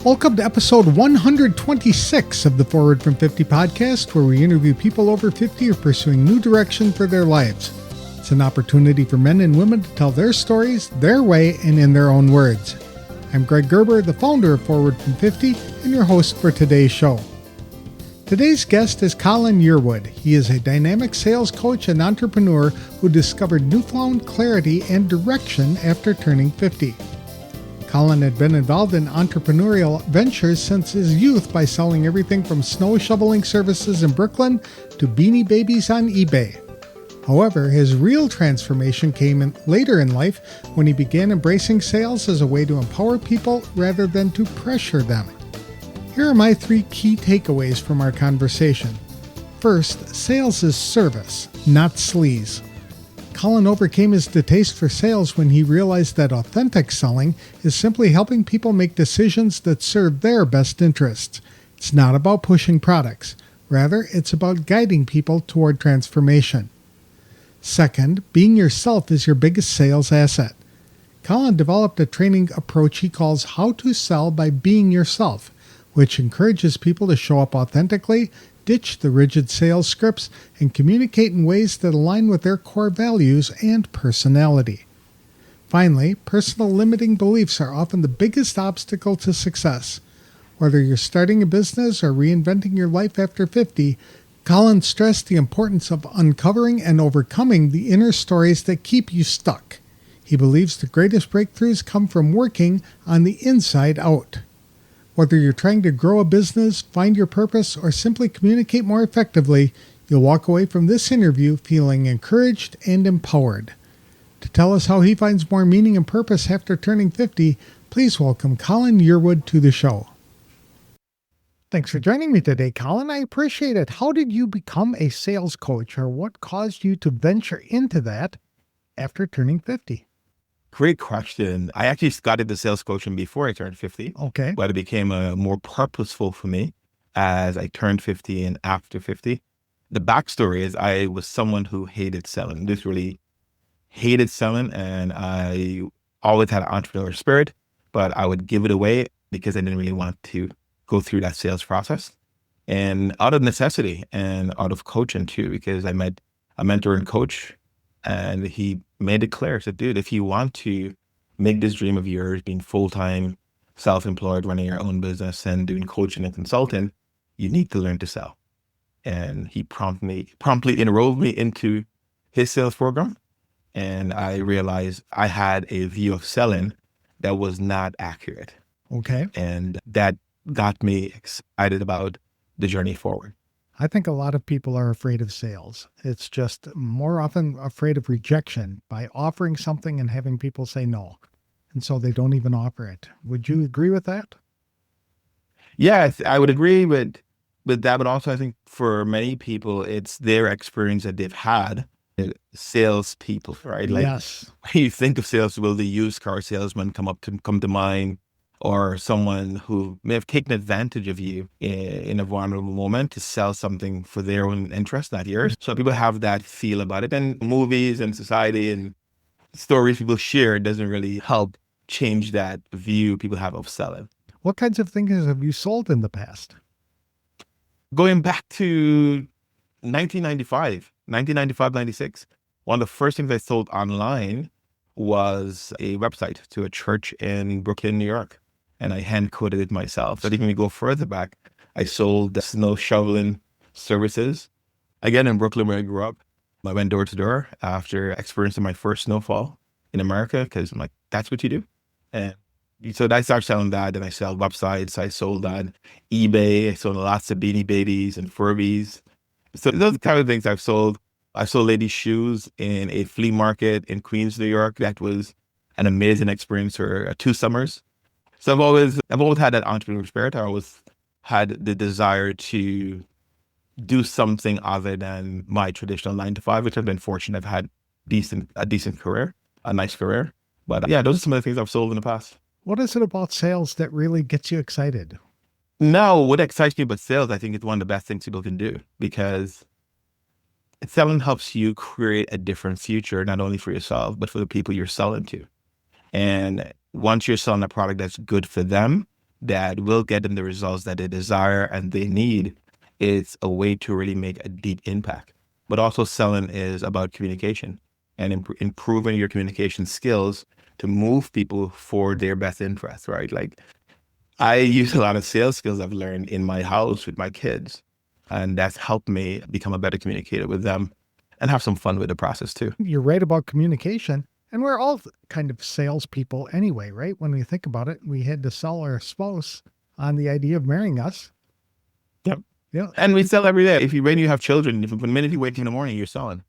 Welcome to episode 126 of the Forward from 50 podcast, where we interview people over 50 who are pursuing new direction for their lives. It's an opportunity for men and women to tell their stories, their way, and in their own words. I'm Greg Gerber, the founder of Forward from 50, and your host for today's show. Today's guest is Colin Yearwood. He is a dynamic sales coach and entrepreneur who discovered newfound clarity and direction after turning 50. Colin had been involved in entrepreneurial ventures since his youth by selling everything from snow shoveling services in Brooklyn to Beanie Babies on eBay. However, his real transformation came later in life when he began embracing sales as a way to empower people rather than to pressure them. Here are my 3 key takeaways from our conversation. First, sales is service, not sleaze. Colin overcame his distaste for sales when he realized that authentic selling is simply helping people make decisions that serve their best interests. It's not about pushing products. Rather, it's about guiding people toward transformation. Second, being yourself is your biggest sales asset. Colin developed a training approach he calls How to Sell by Being Yourself, which encourages people to show up authentically, ditch the rigid sales scripts, and communicate in ways that align with their core values and personality. Finally, personal limiting beliefs are often the biggest obstacle to success. Whether you're starting a business or reinventing your life after 50, Colin stressed the importance of uncovering and overcoming the inner stories that keep you stuck. He believes the greatest breakthroughs come from working on the inside out. Whether you're trying to grow a business, find your purpose, or simply communicate more effectively, you'll walk away from this interview feeling encouraged and empowered. To tell us how he finds more meaning and purpose after turning 50, please welcome Colin Yearwood to the show. Thanks for joining me today, Colin. I appreciate it. How did you become a sales coach, or what caused you to venture into that after turning 50? Great question. I actually got into sales coaching before I turned 50. Okay. But it became more purposeful for me as I turned 50 and after 50. The backstory is I was someone who hated selling, literally hated selling. And I always had an entrepreneur spirit, but I would give it away because I didn't really want to go through that sales process. And out of necessity and out of coaching too, because I met a mentor and coach, and he made it clear, said, dude, if you want to make this dream of yours, being full-time, self-employed, running your own business and doing coaching and consulting, you need to learn to sell. And he promptly enrolled me into his sales program. And I realized I had a view of selling that was not accurate. Okay. And that got me excited about the journey forward. I think a lot of people are afraid of sales. It's just more often afraid of rejection by offering something and having people say no. And so they don't even offer it. Would you agree with that? Yeah, I would agree with that. But also I think for many people, it's their experience that they've had. Sales people, right? Like, yes. When you think of sales, will the used car salesman come to mind? Or someone who may have taken advantage of you in a vulnerable moment to sell something for their own interest, not yours. So people have that feel about it. And movies and society and stories people share doesn't really help change that view people have of selling. What kinds of things have you sold in the past? Going back to 1995, 96, one of the first things I sold online was a website to a church in Brooklyn, New York. And I hand coded it myself. But even we go further back, I sold the snow shoveling services. Again, in Brooklyn, where I grew up, I went door to door after experiencing my first snowfall in America, because I'm like, that's what you do. And so I started selling that, and I sell websites. I sold on eBay. I sold lots of Beanie Babies and Furbies. So those are the kind of things I've sold. I sold ladies' shoes in a flea market in Queens, New York. That was an amazing experience for 2 summers. So I've always had that entrepreneur spirit. I always had the desire to do something other than my traditional 9-to-5, which I've been fortunate. I've had a decent career, a nice career. But yeah, those are some of the things I've sold in the past. What is it about sales that really gets you excited? Now, what excites me about sales, I think it's one of the best things people can do, because selling helps you create a different future, not only for yourself, but for the people you're selling to. And once you're selling a product that's good for them, that will get them the results that they desire and they need, it's a way to really make a deep impact. But also selling is about communication and improving your communication skills to move people for their best interest, right? Like I use a lot of sales skills I've learned in my house with my kids, and that's helped me become a better communicator with them and have some fun with the process too. You're right about communication. And we're all kind of salespeople anyway, right? When we think about it, we had to sell our spouse on the idea of marrying us. Yep. Yeah. And we sell every day. When you have children, the minute you wake in the morning, you're selling.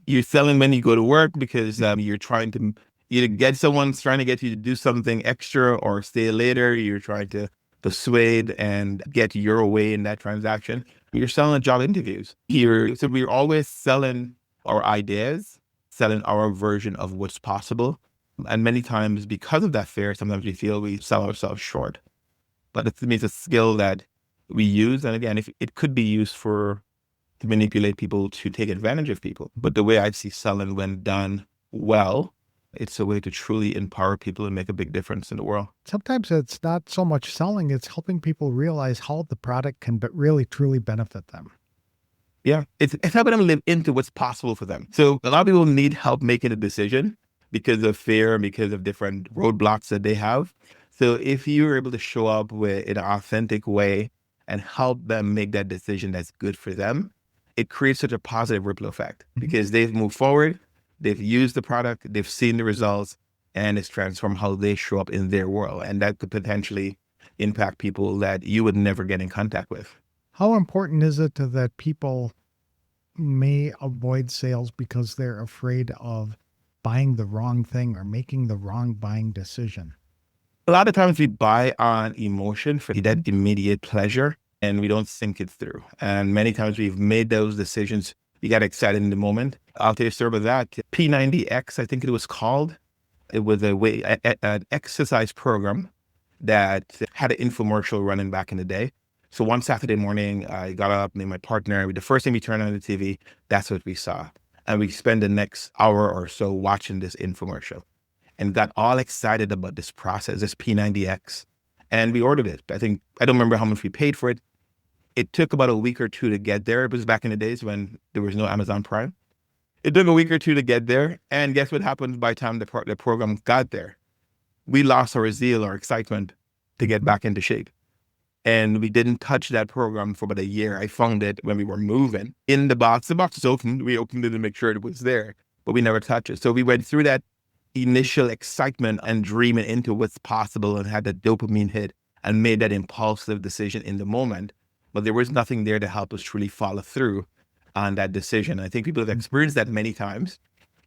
You're selling when you go to work because you're trying to either get someone's trying to get you to do something extra or stay later. You're trying to persuade and get your way in that transaction. You're selling job interviews. So we're always selling our ideas, selling our version of what's possible. And many times because of that fear, sometimes we feel we sell ourselves short. But it means a skill that we use. And again, if it could be used to manipulate people, to take advantage of people. But the way I see selling when done well, it's a way to truly empower people and make a big difference in the world. Sometimes it's not so much selling, it's helping people realize how the product can really, truly benefit them. Yeah, it's helping them live into what's possible for them. So a lot of people need help making a decision because of fear, because of different roadblocks that they have. So if you're able to show up in an authentic way and help them make that decision that's good for them, it creates such a positive ripple effect because they've moved forward, they've used the product, they've seen the results, and it's transformed how they show up in their world. And that could potentially impact people that you would never get in contact with. How important is it that people may avoid sales because they're afraid of buying the wrong thing or making the wrong buying decision? A lot of times we buy on emotion for that immediate pleasure and we don't think it through. And many times we've made those decisions. We got excited in the moment. I'll tell you a story about that. P90X, I think it was called. It was an exercise program that had an infomercial running back in the day. So one Saturday morning, I got up, me and my partner, the first thing we turned on the TV, that's what we saw. And we spent the next hour or so watching this infomercial and got all excited about this process, this P90X. And we ordered it. I don't remember how much we paid for it. It took about a week or two to get there. It was back in the days when there was no Amazon Prime. It took a week or two to get there. And guess what happened by the time the program got there? We lost our zeal, our excitement to get back into shape. And we didn't touch that program for about a year. I found it when we were moving in the box. The box was open. We opened it to make sure it was there, but we never touched it. So we went through that initial excitement and dreaming into what's possible and had that dopamine hit and made that impulsive decision in the moment. But there was nothing there to help us truly follow through on that decision. I think people have experienced that many times,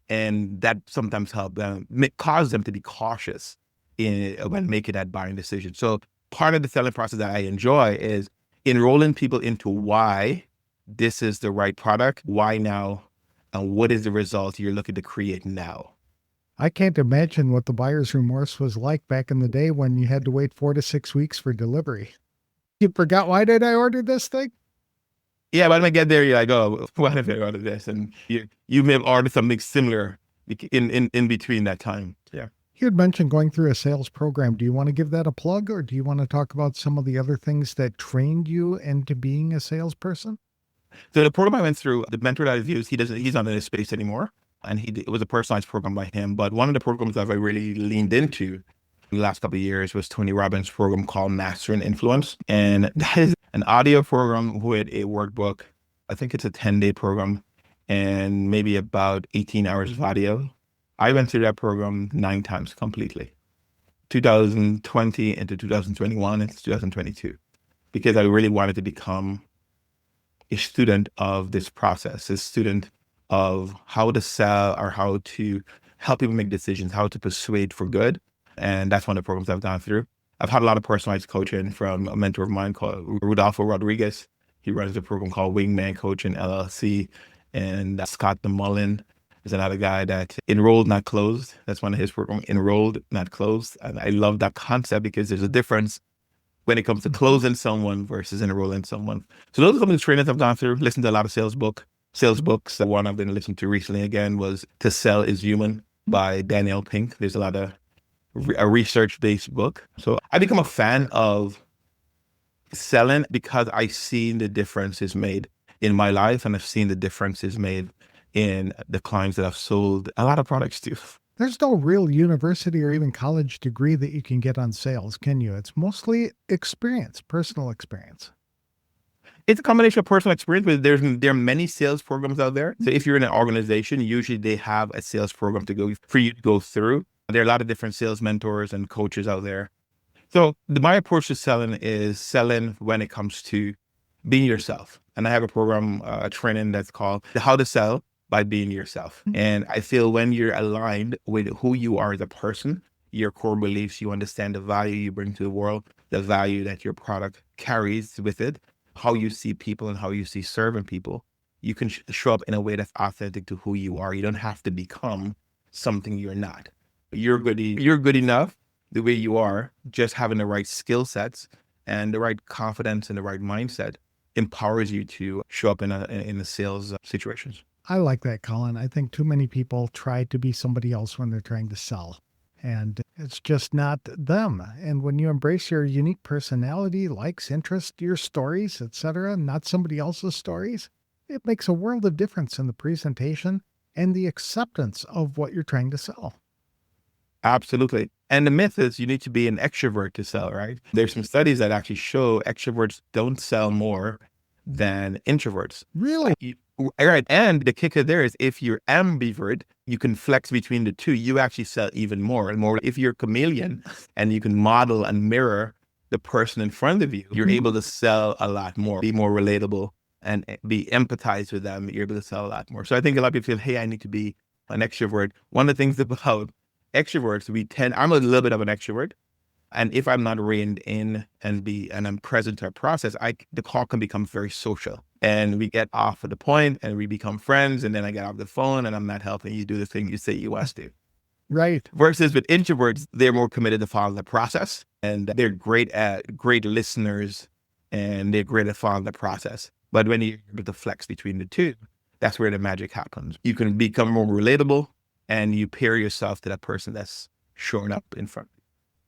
and that sometimes help them, cause them to be cautious when making that buying decision. So part of the selling process that I enjoy is enrolling people into why this is the right product, why now, and what is the result you're looking to create now. I can't imagine what the buyer's remorse was like back in the day when you had to wait 4 to 6 weeks for delivery. You forgot, why did I order this thing? Yeah, by the time I get there, you're like, oh, why did I order this? And you may have ordered something similar in between that time. Yeah. You had mentioned going through a sales program. Do you want to give that a plug, or do you want to talk about some of the other things that trained you into being a salesperson? So the program I went through, the mentor that I've used, he's not in this space anymore. And it was a personalized program by him. But one of the programs that I really leaned into in the last couple of years was Tony Robbins' program called Mastering Influence. And that is an audio program with a workbook. I think it's a 10-day program and maybe about 18 hours of audio. I went through that program 9 times completely. 2020 into 2021 into 2022, because I really wanted to become a student of this process, a student of how to sell or how to help people make decisions, how to persuade for good. And that's one of the programs I've gone through. I've had a lot of personalized coaching from a mentor of mine called Rudolfo Rodriguez. He runs a program called Wingman Coaching LLC. And Scott DeMullen is another guy that enrolled, not closed. That's one of his programs, enrolled, not closed. And I love that concept because there's a difference when it comes to closing someone versus enrolling someone. So those are some of the trainings I've gone through, listened to a lot of sales books. The one I've been listening to recently again was To Sell is Human by Danielle Pink. There's a lot of a research-based book. So I become a fan of selling because I've seen the differences made in my life, and I've seen the differences made in the clients that I've sold a lot of products to. There's no real university or even college degree that you can get on sales, can you? It's mostly experience, personal experience. It's a combination of personal experience, but there are many sales programs out there. So if you're in an organization, usually they have a sales program for you to go through. There are a lot of different sales mentors and coaches out there. So my approach to selling is selling when it comes to being yourself. And I have a program, training that's called How to Sell by Being Yourself. And I feel when you're aligned with who you are as a person, your core beliefs, you understand the value you bring to the world, the value that your product carries with it, how you see people and how you see serving people, you can show up in a way that's authentic to who you are. You don't have to become something you're not. You're good enough the way you are. Just having the right skill sets and the right confidence and the right mindset empowers you to show up in the sales situations. I like that, Colin. I think too many people try to be somebody else when they're trying to sell, and it's just not them. And when you embrace your unique personality, likes, interests, your stories, etc., not somebody else's stories, it makes a world of difference in the presentation and the acceptance of what you're trying to sell. Absolutely. And the myth is you need to be an extrovert to sell, right? There's some studies that actually show extroverts don't sell more than introverts. Really? Right. And the kicker there is if you're ambivert, you can flex between the two. You actually sell even more and more. If you're a chameleon and you can model and mirror the person in front of you, you're able to sell a lot more, be more relatable and be empathized with them. You're able to sell a lot more. So I think a lot of people feel, hey, I need to be an extrovert. One of the things about extroverts, I'm a little bit of an extrovert. And if I'm not reined in and I'm present to a process, the call can become very social. And we get off at the point and we become friends. And then I get off the phone and I'm not helping you do the thing you say you want to. Right. Versus with introverts, they're more committed to following the process. And they're great listeners and they're great at following the process. But when you're able to flex between the two, that's where the magic happens. You can become more relatable and you pair yourself to that person that's showing up in front.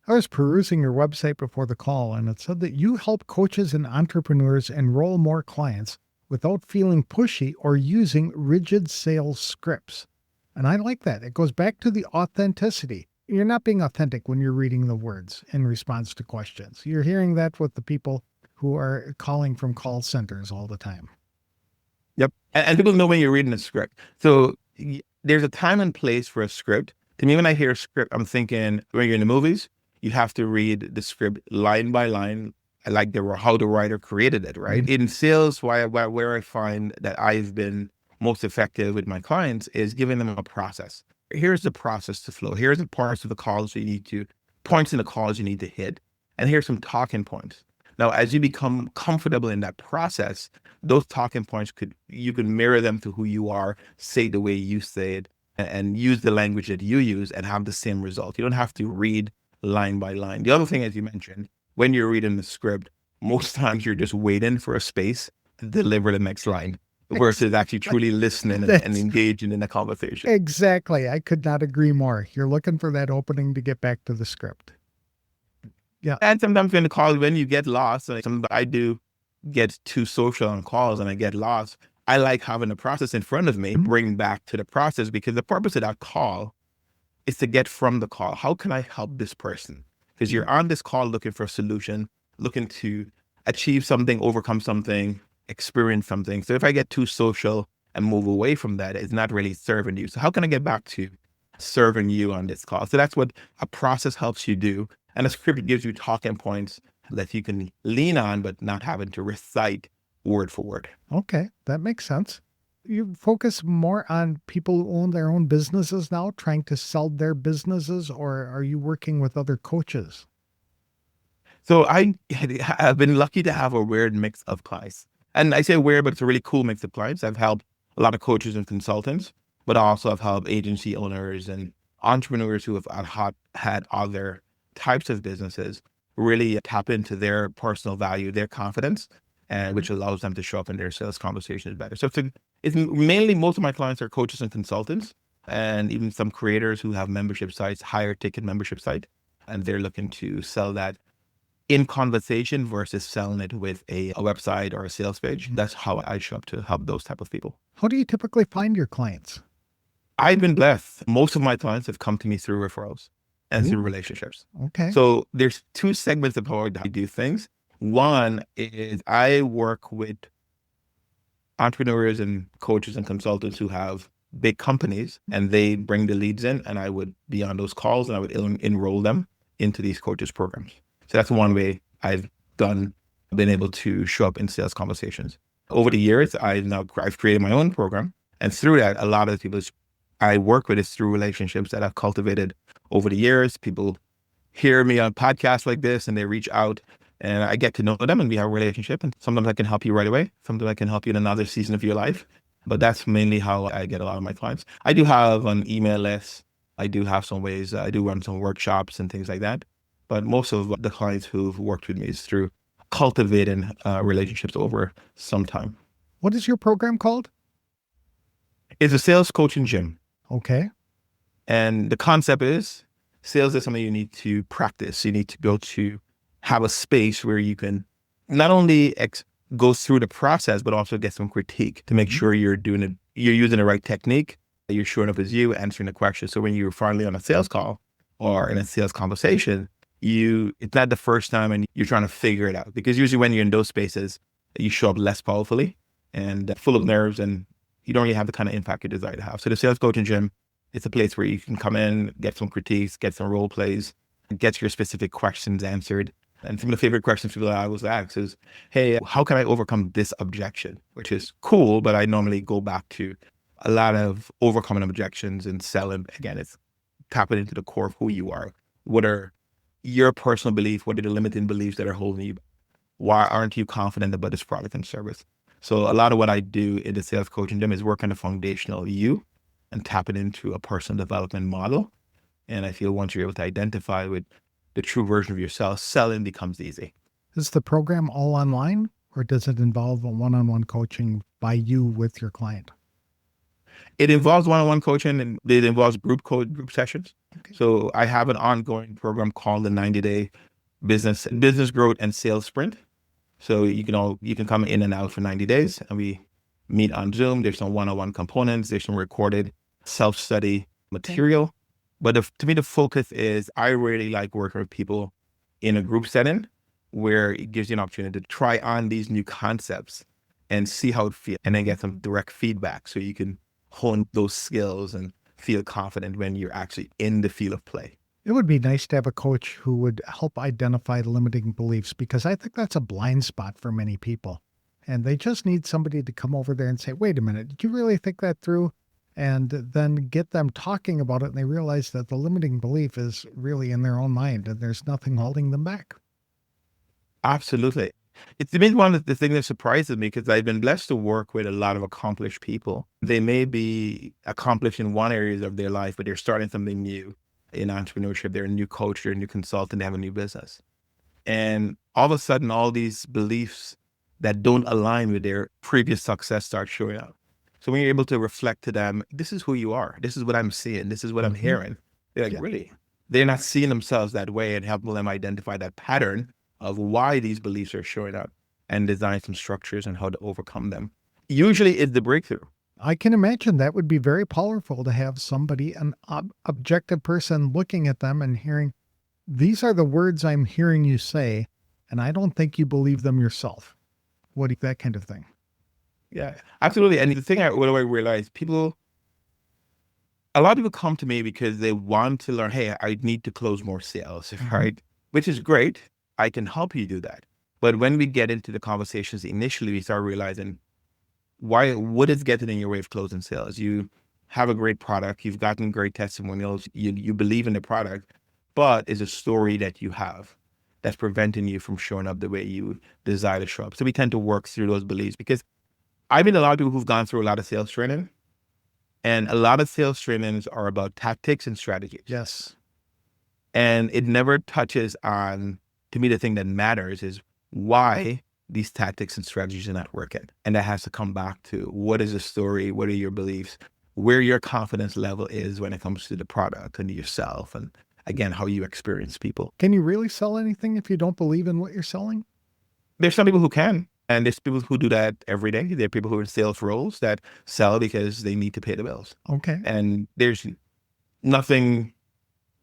I was perusing your website before the call, and it said that you help coaches and entrepreneurs enroll more clients without feeling pushy or using rigid sales scripts. And I like that. It goes back to the authenticity. You're not being authentic when you're reading the words in response to questions. You're hearing that with the people who are calling from call centers all the time. Yep. And people know when you're reading a script. So there's a time and place for a script. To me, when I hear a script, I'm thinking when you're in the movies, you have to read the script line by line, like how the writer created it, right? In sales, where I find that I've been most effective with my clients is giving them a process. Here's the process to flow. Here's the parts of the calls points in the calls you need to hit. And here's some talking points. Now, as you become comfortable in that process, those talking points you can mirror them to who you are, say the way you say it, and use the language that you use and have the same result. You don't have to read line by line. The other thing, as you mentioned, when you're reading the script, most times you're just waiting for a space to deliver the next line versus actually truly listening and engaging in the conversation. Exactly. I could not agree more. You're looking for that opening to get back to the script. Yeah. And sometimes in the calls, when you get lost, like I do get too social on calls and I get lost, I like having the process in front of me, bring back to the process, because the purpose of that call is to get from the call. How can I help this person? Because you're on this call looking for a solution, looking to achieve something, overcome something, experience something. So if I get too social and move away from that, it's not really serving you. So how can I get back to serving you on this call? So that's what a process helps you do. And a script gives you talking points that you can lean on, but not having to recite word for word. Okay, that makes sense. You focus more on people who own their own businesses now, trying to sell their businesses, or are you working with other coaches? So I've been lucky to have a weird mix of clients. And I say weird, but it's a really cool mix of clients. I've helped a lot of coaches and consultants, but also I've helped agency owners and entrepreneurs who have had other types of businesses really tap into their personal value, their confidence, and which allows them to show up in their sales conversations better. So it's mainly most of my clients are coaches and consultants, and even some creators who have membership sites, higher ticket membership site. and they're looking to sell that in conversation versus selling it with a website or a sales page. That's how I show up to help those type of people. How do you typically find your clients? I've been blessed. Most of my clients have come to me through referrals and through Ooh, relationships. okay. So there's two segments of how I do things. One is I work with entrepreneurs and coaches and consultants who have big companies, and they bring the leads in, and I would be on those calls and I would enroll them into these coaches programs. So that's one way I've been able to show up in sales conversations. Over the years, I've created my own program, and through that, a lot of the people I work with is through relationships that I've cultivated over the years. People hear me on podcasts like this and they reach out, and I get to know them and we have a relationship. And sometimes I can help you right away. Sometimes I can help you in another season of your life. But that's mainly how I get a lot of my clients. I do have an email list. I do have some ways. I do run some workshops and things like that. But most of the clients who've worked with me is through cultivating relationships over some time. What is your program called? It's a sales coaching gym. Okay. And the concept is sales is something you need to practice. You need to go to have a space where you can not only go through the process, but also get some critique to make sure you're using the right technique, that you're showing up as you, answering the questions. So when you're finally on a sales call or in a sales conversation, it's not the first time and you're trying to figure it out. Because usually when you're in those spaces, you show up less powerfully and full of nerves, and you don't really have the kind of impact you desire to have. So the sales coaching gym, it's a place where you can come in, get some critiques, get some role plays, get your specific questions answered. And some of the favorite questions people I always ask is, hey, how can I overcome this objection? Which is cool, but I normally go back to a lot of overcoming objections and selling. Again, it's tapping into the core of who you are. What are your personal beliefs? What are the limiting beliefs that are holding you back? Why aren't you confident about this product and service? So a lot of what I do in the sales coaching gym is work on the foundational you and tapping into a personal development model. And I feel once you're able to identify with the true version of yourself, selling becomes easy. Is the program all online, or does it involve a one-on-one coaching by you with your client? It involves one-on-one coaching, and it involves group sessions. Okay. So I have an ongoing program called the 90-day business growth and sales sprint. So you can come in and out for 90 days, and we meet on Zoom. There's some one-on-one components. There's some recorded self-study material. But to me, the focus is I really like working with people in a group setting where it gives you an opportunity to try on these new concepts and see how it feels, and then get some direct feedback so you can hone those skills and feel confident when you're actually in the field of play. It would be nice to have a coach who would help identify limiting beliefs, because I think that's a blind spot for many people. And they just need somebody to come over there and say, wait a minute, did you really think that through? And then get them talking about it, and they realize that the limiting belief is really in their own mind and there's nothing holding them back. Absolutely. It's been one of the things that surprises me, because I've been blessed to work with a lot of accomplished people. They may be accomplished in one area of their life, but they're starting something new in entrepreneurship. They're a new coach, they're a new consultant, they have a new business. And all of a sudden, all these beliefs that don't align with their previous success start showing up. So when you're able to reflect to them, this is who you are. This is what I'm seeing. This is what I'm hearing. They're like, really? They're not seeing themselves that way, and helping them identify that pattern of why these beliefs are showing up and design some structures and how to overcome them. Usually it's the breakthrough. I can imagine that would be very powerful to have somebody, an objective person, looking at them and hearing, these are the words I'm hearing you say, and I don't think you believe them yourself. That kind of thing. Yeah, absolutely. And the thing what I realize, a lot of people come to me because they want to learn, hey, I need to close more sales, right? Which is great. I can help you do that. But when we get into the conversations initially, we start realizing what is getting in your way of closing sales? You have a great product. You've gotten great testimonials. You believe in the product, but it's a story that you have that's preventing you from showing up the way you desire to show up. So we tend to work through those beliefs, because I've been a lot of people who've gone through a lot of sales training, and a lot of sales trainings are about tactics and strategies. Yes. And it never touches on, to me, the thing that matters is why these tactics and strategies are not working. And that has to come back to, what is the story? What are your beliefs? Where your confidence level is when it comes to the product and yourself, and again, how you experience people. Can you really sell anything if you don't believe in what you're selling? There's some people who can, and there's people who do that every day. There are people who are in sales roles that sell because they need to pay the bills. Okay. And there's nothing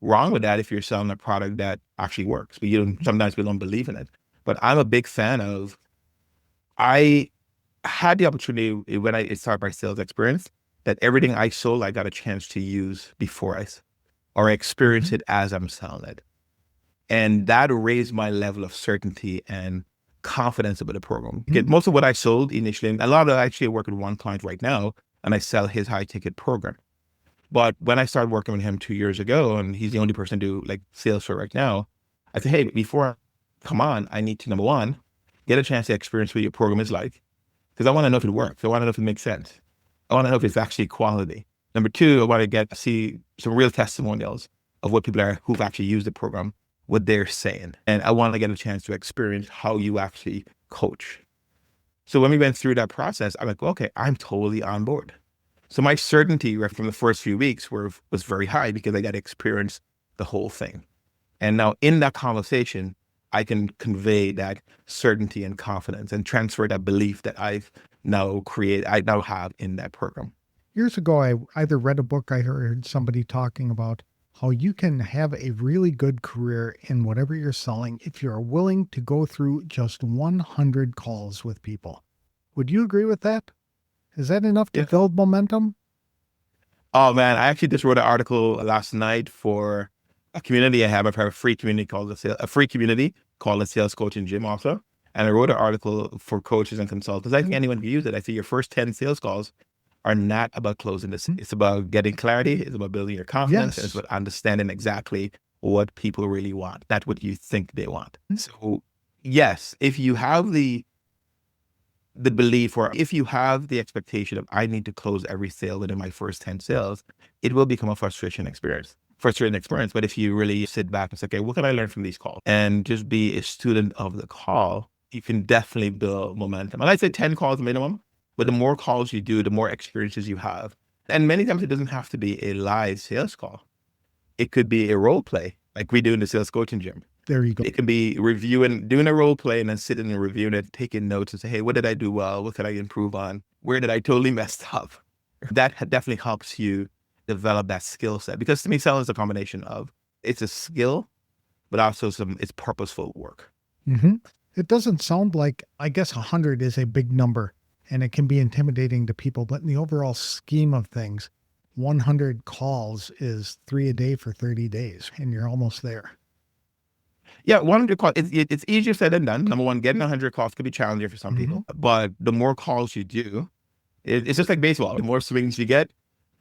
wrong with that if you're selling a product that actually works, but sometimes we don't believe in it. But I'm a big fan of, I had the opportunity when I started my sales experience that everything I sold, I got a chance to use before or experience it as I'm selling it. And that raised my level of certainty and confidence about the program. Because most of what I sold initially, and a lot of I actually work with one client right now, and I sell his high ticket program. But when I started working with him 2 years ago, and he's the only person to do like sales for right now, I said, hey, before I come on, I need to, number one, get a chance to experience what your program is like. Because I want to know if it works. I want to know if it makes sense. I want to know if it's actually quality. Number two, I want to see some real testimonials of what people are who've actually used the program, what they're saying. And I want to get a chance to experience how you actually coach. So when we went through that process, I'm like, okay, I'm totally on board. So my certainty right from the first few weeks was very high because I got to experience the whole thing. And now in that conversation, I can convey that certainty and confidence and transfer that belief that I now have in that program. Years ago, I either read a book, I heard somebody talking about how you can have a really good career in whatever you're selling if you're willing to go through just 100 calls with people. Would you agree with that? Is that enough to build momentum? Oh man, I actually just wrote an article last night for a community I have. I have a free community called the Sales Coaching Gym also. And I wrote an article for coaches and consultants. I think anyone can use it. I say your first 10 sales calls are not about closing this. It's about getting clarity. It's about building your confidence. Yes. It's about understanding exactly what people really want, not what you think they want. So yes, if you have the belief, or if you have the expectation of I need to close every sale within my first 10 sales, it will become a frustrating experience. But if you really sit back and say, okay, what can I learn from these calls? And just be a student of the call, you can definitely build momentum. And I'd say 10 calls minimum, but the more calls you do, the more experiences you have. And many times it doesn't have to be a live sales call. It could be a role play like we do in the Sales Coaching Gym. There you go. It can be doing a role play and then sitting and reviewing it, taking notes and say, hey, what did I do well? What could I improve on? Where did I totally messed up? That definitely helps you develop that skill set. Because to me, selling is a combination of, it's a skill, but also it's purposeful work. Mm-hmm. It doesn't sound like, I guess 100 is a big number and it can be intimidating to people, but in the overall scheme of things, 100 calls is 3 a day for 30 days and you're almost there. Yeah, 100 calls, it's easier said than done. Number one, getting 100 calls could be challenging for some people, but the more calls you do, it's just like baseball. The more swings you get,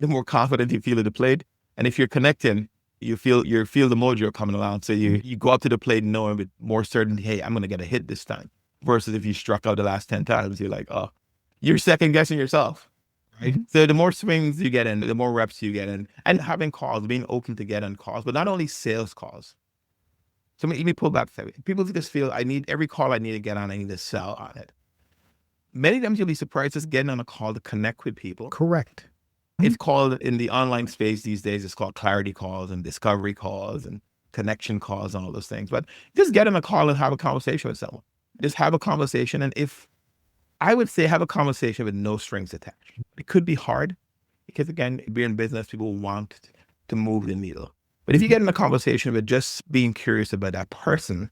the more confident you feel at the plate. And if you're connecting, you feel the mojo coming along. So you go up to the plate knowing with more certainty, hey, I'm going to get a hit this time. Versus if you struck out the last 10 times, you're like, oh, you're second guessing yourself. Right? So the more swings you get in, the more reps you get in, and having calls, being open to get on calls, but not only sales calls. So let me pull back. People just feel every call I need to get on, I need to sell on it. Many times you'll be surprised just getting on a call to connect with people. Correct. It's called, in the online space these days, it's called clarity calls and discovery calls and connection calls and all those things. But just get on a call and have a conversation with someone. Just have a conversation. And I would say have a conversation with no strings attached. It could be hard because, again, being in business, people want to move the needle. But if you get in a conversation with just being curious about that person,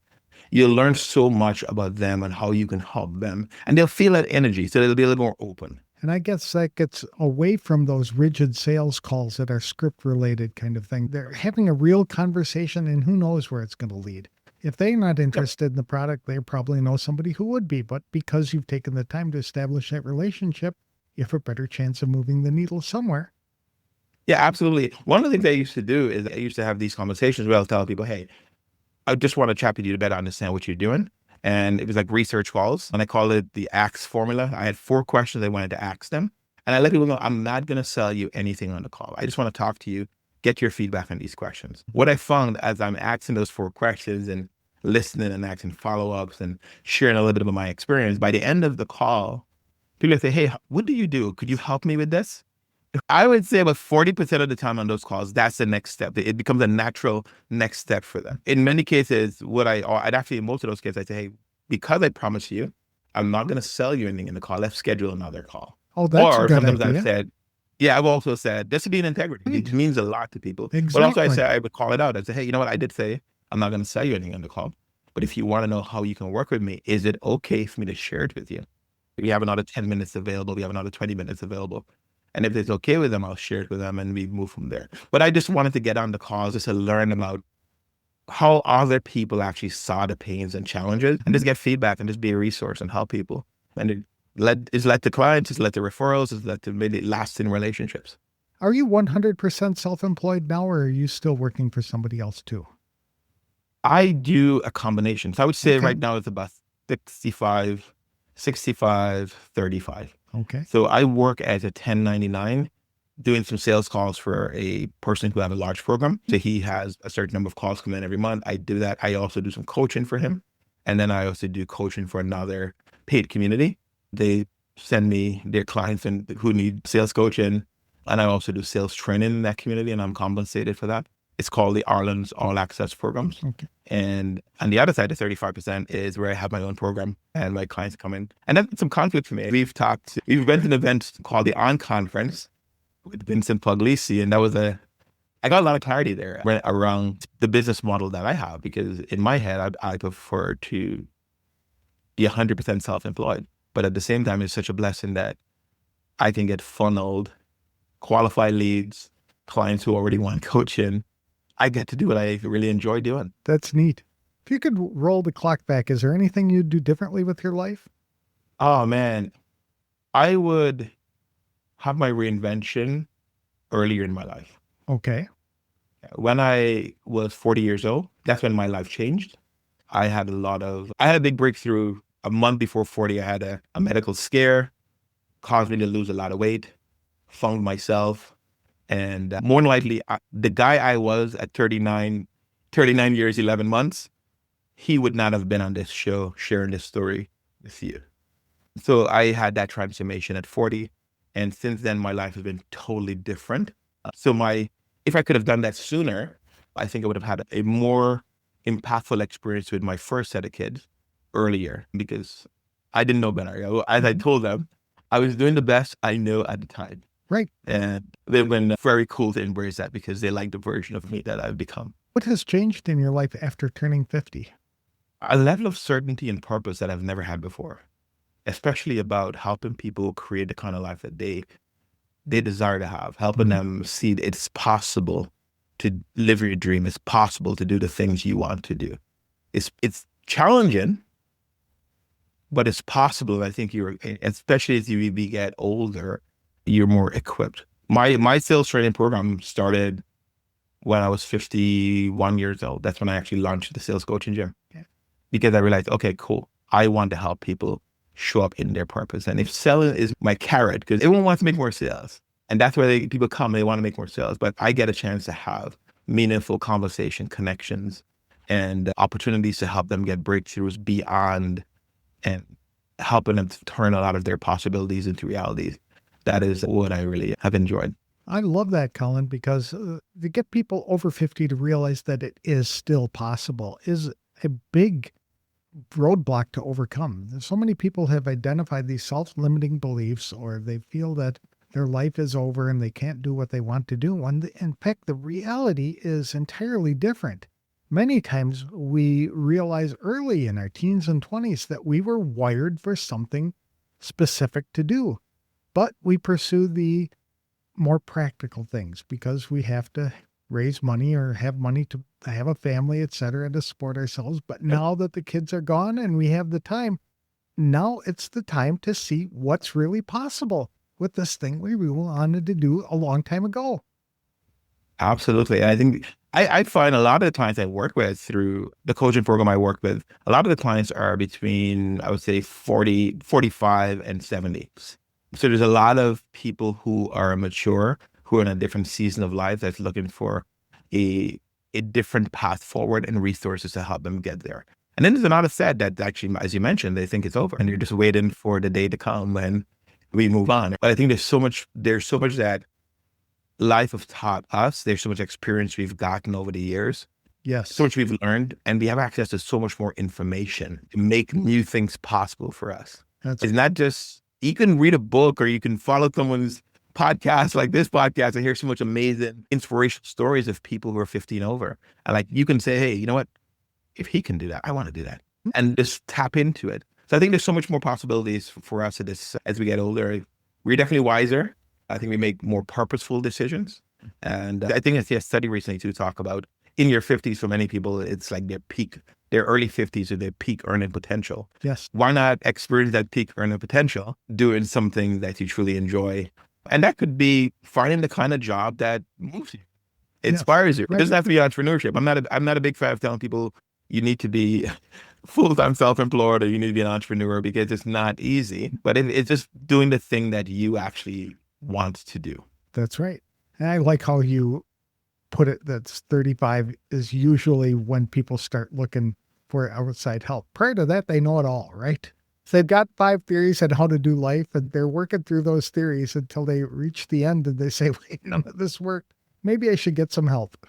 you'll learn so much about them and how you can help them. And they'll feel that energy, so they'll be a little more open. And I guess that gets away from those rigid sales calls that are script-related kind of thing. They're having a real conversation, and who knows where it's going to lead. If they're not interested in the product, they probably know somebody who would be. But because you've taken the time to establish that relationship, you have a better chance of moving the needle somewhere. Yeah, absolutely. One of the things I used to do is I used to have these conversations where I'll tell people, hey, I just want to chat with you to better understand what you're doing. And it was like research calls. And I call it the ASK formula. I had 4 questions I wanted to ask them. And I let people know, I'm not going to sell you anything on the call. I just want to talk to you, get your feedback on these questions. What I found as I'm asking those 4 questions and listening and asking follow-ups and sharing a little bit of my experience, by the end of the call, people would say, hey, what do you do? Could you help me with this? I would say about 40% of the time on those calls, that's the next step. It becomes a natural next step for them. In many cases, I'd actually, in most of those cases, I'd say, hey, because I promised you, I'm not going to sell you anything in the call. Let's schedule another call. Oh, that's a Or good sometimes I've idea. said, yeah, I've also said, this would be an integrity. Right. It means a lot to people. But also Exactly. I would call it out. I'd say, hey, you know what? I did say, I'm not going to sell you anything on the call. But if you want to know how you can work with me, is it okay for me to share it with you? We have another 10 minutes available. We have another 20 minutes available. And if it's okay with them, I'll share it with them and we move from there. But I just wanted to get on the calls just to learn about how other people actually saw the pains and challenges and just get feedback and just be a resource and help people. And it's led to clients, it's led to referrals, it's led to maybe lasting relationships. Are you 100% self-employed now, or are you still working for somebody else too? I do a combination. So I would say Okay. right now it's about 65, 35. Okay. So I work as a 1099, doing some sales calls for a person who has a large program. So he has a certain number of calls come in every month. I do that. I also do some coaching for him. And then I also do coaching for another paid community. They send me their clients who need sales coaching. And I also do sales training in that community, and I'm compensated for that. It's called the Ireland's All Access Programs. Okay. And on the other side, the 35% is where I have my own program and my clients come in. And that's some conflict for me. We've went to an event called the On Conference with Vincent Puglisi, and I got a lot of clarity there around the business model that I have, because in my head, I prefer to be 100% self-employed. But at the same time, it's such a blessing that I can get funneled, qualified leads, clients who already want coaching. I get to do what I really enjoy doing. That's neat. If you could roll the clock back, is there anything you'd do differently with your life? Oh man, I would have my reinvention earlier in my life. Okay. When I was 40 years old, that's when my life changed. I had a big breakthrough. A month before 40, I had a medical scare, caused me to lose a lot of weight, found myself. And more than likely, the guy I was at 39 years, 11 months, he would not have been on this show sharing this story with you. So I had that transformation at 40. And since then, my life has been totally different. If I could have done that sooner, I think I would have had a more impactful experience with my first set of kids earlier, because I didn't know better. As I told them, I was doing the best I know at the time. Right. And they've been very cool to embrace that, because they like the version of me that I've become. What has changed in your life after turning 50? A level of certainty and purpose that I've never had before, especially about helping people create the kind of life that they desire to have, helping them see that it's possible to live your dream. It's possible to do the things you want to do. It's challenging, but it's possible. I think especially as you get older, you're more equipped. My sales training program started when I was 51 years old. That's when I actually launched the sales coaching gym. Yeah. Because I realized, okay, cool. I want to help people show up in their purpose. And if selling is my carrot, because everyone wants to make more sales, and that's where people come, they want to make more sales. But I get a chance to have meaningful conversation, connections, and opportunities to help them get breakthroughs beyond, and helping them to turn a lot of their possibilities into realities. That is what I really have enjoyed. I love that, Colin, because to get people over 50 to realize that it is still possible is a big roadblock to overcome. So many people have identified these self-limiting beliefs, or they feel that their life is over and they can't do what they want to do. When in fact, the reality is entirely different. Many times we realize early in our teens and 20s that we were wired for something specific to do, but we pursue the more practical things because we have to raise money or have money to have a family, etc., to support ourselves. But now that the kids are gone and we have the time, now it's the time to see what's really possible with this thing we really wanted to do a long time ago. Absolutely. And I think I find a lot of the clients I work with through the coaching program I work with, a lot of the clients are between, I would say 40, 45 and 70. So there's a lot of people who are mature, who are in a different season of life that's looking for a different path forward and resources to help them get there. And then there's another set that actually, as you mentioned, they think it's over and you're just waiting for the day to come when we move on. But I think there's so much that life have taught us. There's so much experience we've gotten over the years, Yes. so much we've learned, and we have access to so much more information to make new things possible for us. It's not just, you can read a book or you can follow someone's podcast like this podcast and hear so much amazing inspirational stories of people who are 15 over. And like, you can say, hey, you know what? If he can do that, I want to do that, and just tap into it. So I think there's so much more possibilities for us at this, as we get older. We're definitely wiser. I think we make more purposeful decisions. And I think I see a study recently to talk about in your 50s, for many people, it's like their early 50s or their peak earning potential. Yes. Why not experience that peak earning potential doing something that you truly enjoy? And that could be finding the kind of job that moves you, inspires you. It doesn't have to be entrepreneurship. I'm not a big fan of telling people you need to be full-time self-employed or you need to be an entrepreneur, because it's not easy. But it's just doing the thing that you actually want to do. That's right. And I like how you put it, that's 35 is usually when people start looking for outside help. Prior to that, they know it all, right? So they've got 5 theories on how to do life, and they're working through those theories until they reach the end and they say, wait, none of this worked. Maybe I should get some help.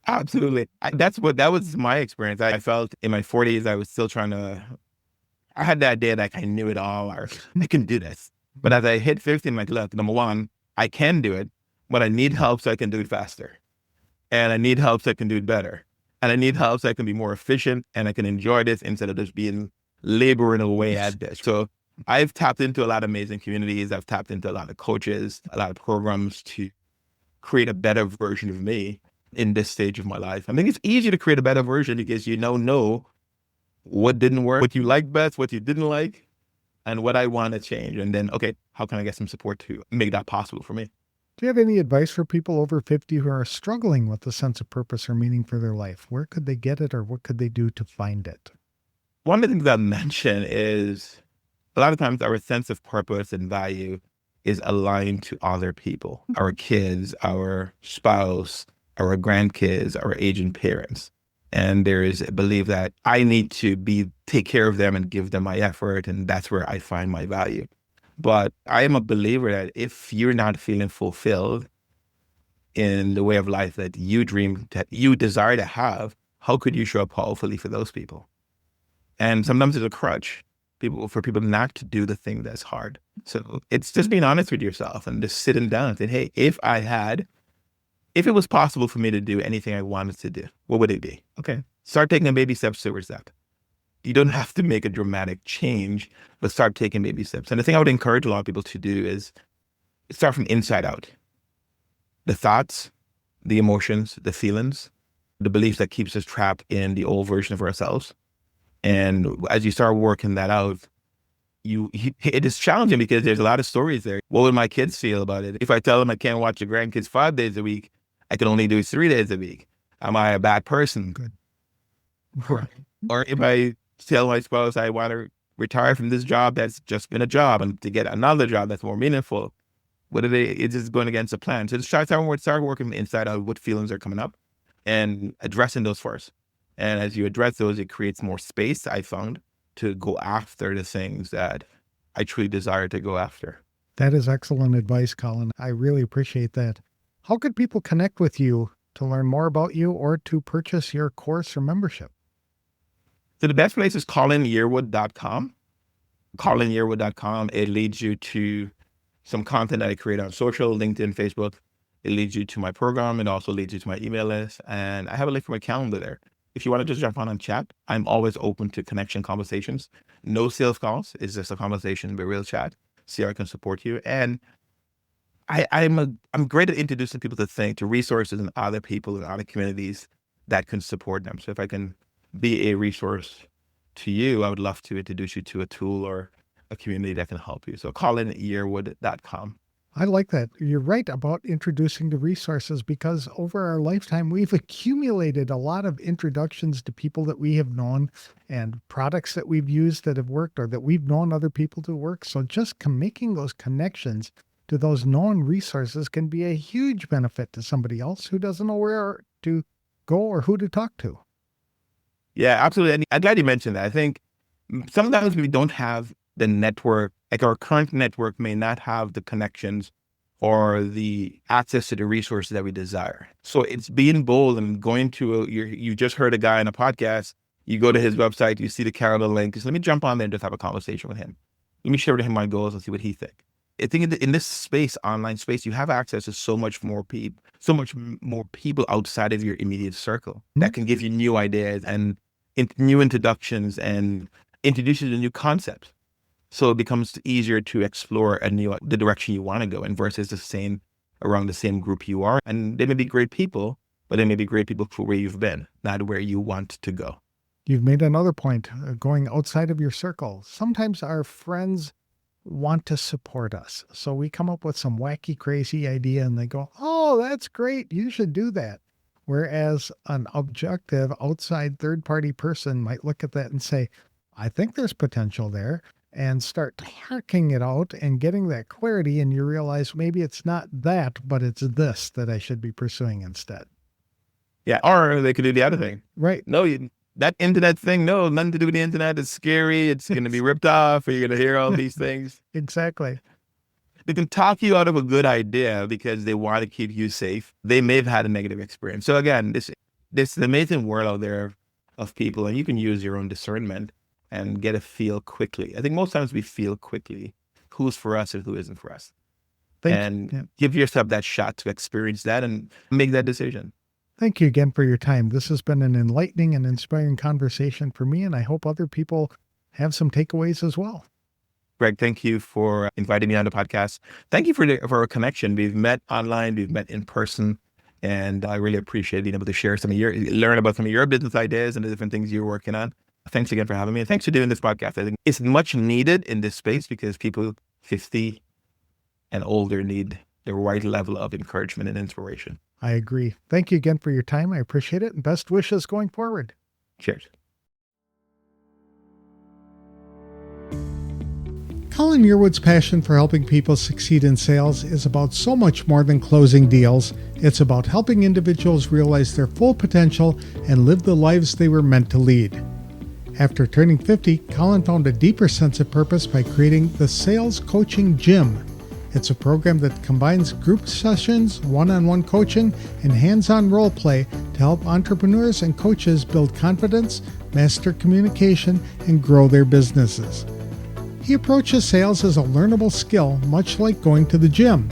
Absolutely. That was my experience. I felt in my 40s, I was still I had that idea that I knew it all, or I can do this. But as I hit 50, I'm like, look, number one, I can do it, but I need help so I can do it faster. And I need help so I can do it better. And I need help so I can be more efficient and I can enjoy this instead of just being laboring away at this. So I've tapped into a lot of amazing communities. I've tapped into a lot of coaches, a lot of programs to create a better version of me in this stage of my life. I think it's easy to create a better version because you now know what didn't work, what you like best, what you didn't like, and what I want to change. And then, okay, how can I get some support to make that possible for me? Do you have any advice for people over 50 who are struggling with a sense of purpose or meaning for their life? Where could they get it, or what could they do to find it? One of the things I mentioned is a lot of times our sense of purpose and value is aligned to other people, our kids, our spouse, our grandkids, our aging parents. And there is a belief that I need to take care of them and give them my effort, and that's where I find my value. But I am a believer that if you're not feeling fulfilled in the way of life that you dream, that you desire to have, how could you show up powerfully for those people? And sometimes it's a crutch for people not to do the thing that's hard. So it's just being honest with yourself and just sitting down and saying, hey, if it was possible for me to do anything I wanted to do, what would it be? Okay. Start taking baby steps towards that. You don't have to make a dramatic change, but start taking baby steps. And the thing I would encourage a lot of people to do is start from inside out. The thoughts, the emotions, the feelings, the beliefs that keeps us trapped in the old version of ourselves. And as you start working that out, it is challenging because there's a lot of stories there. What would my kids feel about it? If I tell them I can't watch the grandkids 5 days a week, I can only do it 3 days a week. Am I a bad person? Good. Right. Or if I tell my spouse I want to retire from this job that's just been a job and to get another job that's more meaningful, it's just going against the plan. So just start working inside out what feelings are coming up and addressing those first. And as you address those, it creates more space, I found, to go after the things that I truly desire to go after. That is excellent advice, Colin. I really appreciate that. How could people connect with you to learn more about you or to purchase your course or membership? So the best place is colinyearwood.com. colinyearwood.com. It leads you to some content that I create on social, LinkedIn, Facebook. It leads you to my program. It also leads you to my email list. And I have a link for my calendar there. If you want to just jump on and chat, I'm always open to connection conversations. No sales calls. It's just a conversation, a real chat. See how I can support you. And I'm great at introducing people to resources and other people and other communities that can support them. So if I can be a resource to you, I would love to introduce you to a tool or a community that can help you. So colinyearwood.com. I like that. You're right about introducing the resources, because over our lifetime, we've accumulated a lot of introductions to people that we have known and products that we've used that have worked, or that we've known other people to work. So just making those connections to those known resources can be a huge benefit to somebody else who doesn't know where to go or who to talk to. Yeah, absolutely. And I'm glad you mentioned that. I think sometimes we don't have the network, like our current network may not have the connections or the access to the resources that we desire. So it's being bold and going to, you just heard a guy on a podcast, you go to his website, you see the calendar link, just let me jump on there and just have a conversation with him. Let me share with him my goals and see what he thinks. I think in this space, online space, you have access to so much more people outside of your immediate circle that can give you new ideas and new introductions and introduce you to new concepts. So it becomes easier to explore the direction you want to go in versus around the same group you are. And they may be great people, but they may be great people for where you've been, not where you want to go. You've made another point, going outside of your circle. Sometimes our friends want to support us. So we come up with some wacky, crazy idea and they go, oh, that's great. You should do that. Whereas an objective outside third-party person might look at that and say, I think there's potential there, and start hacking it out and getting that clarity. And you realize maybe it's not that, but it's this that I should be pursuing instead. Yeah. Or they could do the other thing. Right. No, that internet thing, no, nothing to do with the internet. It's scary. It's going to be ripped off, or you're going to hear all these things. Exactly. They can talk you out of a good idea because they want to keep you safe. They may have had a negative experience. So again, this amazing world out there of people, and you can use your own discernment and get a feel quickly. I think most times we feel quickly who's for us and who isn't for us. Give yourself that shot to experience that and make that decision. Thank you again for your time. This has been an enlightening and inspiring conversation for me, and I hope other people have some takeaways as well. Greg, thank you for inviting me on the podcast. Thank you for our connection. We've met online, we've met in person, and I really appreciate being able to share learn about some of your business ideas and the different things you're working on. Thanks again for having me, and thanks for doing this podcast. I think it's much needed in this space because people 50 and older need the right level of encouragement and inspiration. I agree. Thank you again for your time. I appreciate it, and best wishes going forward. Cheers. Colin Yearwood's passion for helping people succeed in sales is about so much more than closing deals. It's about helping individuals realize their full potential and live the lives they were meant to lead. After turning 50, Colin found a deeper sense of purpose by creating the Sales Coaching Gym. It's a program that combines group sessions, one-on-one coaching, and hands-on role play to help entrepreneurs and coaches build confidence, master communication, and grow their businesses. He approaches sales as a learnable skill, much like going to the gym.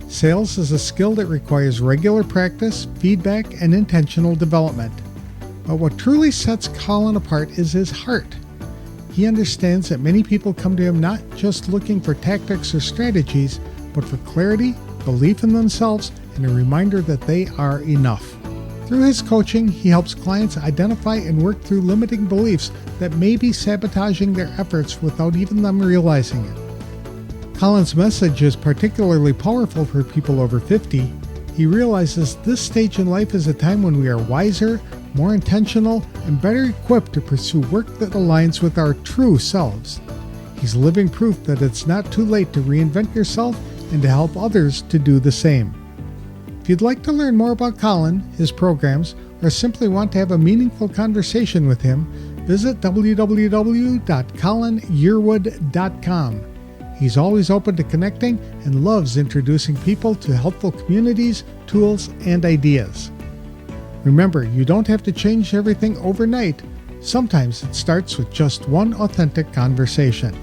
Sales is a skill that requires regular practice, feedback, and intentional development. But what truly sets Colin apart is his heart. He understands that many people come to him not just looking for tactics or strategies, but for clarity, belief in themselves, and a reminder that they are enough. Through his coaching, he helps clients identify and work through limiting beliefs that may be sabotaging their efforts without even them realizing it. Colin's message is particularly powerful for people over 50. He realizes this stage in life is a time when we are wiser, more intentional, and better equipped to pursue work that aligns with our true selves. He's living proof that it's not too late to reinvent yourself and to help others to do the same. If you'd like to learn more about Colin, his programs, or simply want to have a meaningful conversation with him, visit www.colinyearwood.com. He's always open to connecting and loves introducing people to helpful communities, tools, and ideas. Remember, you don't have to change everything overnight. Sometimes it starts with just one authentic conversation.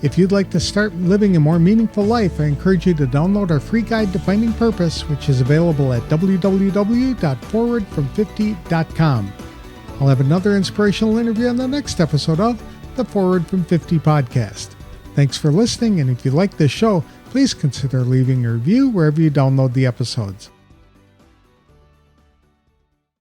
If you'd like to start living a more meaningful life, I encourage you to download our free guide to finding purpose, which is available at www.forwardfrom50.com. I'll have another inspirational interview on the next episode of the Forward from 50 podcast. Thanks for listening, and if you like this show, please consider leaving a review wherever you download the episodes.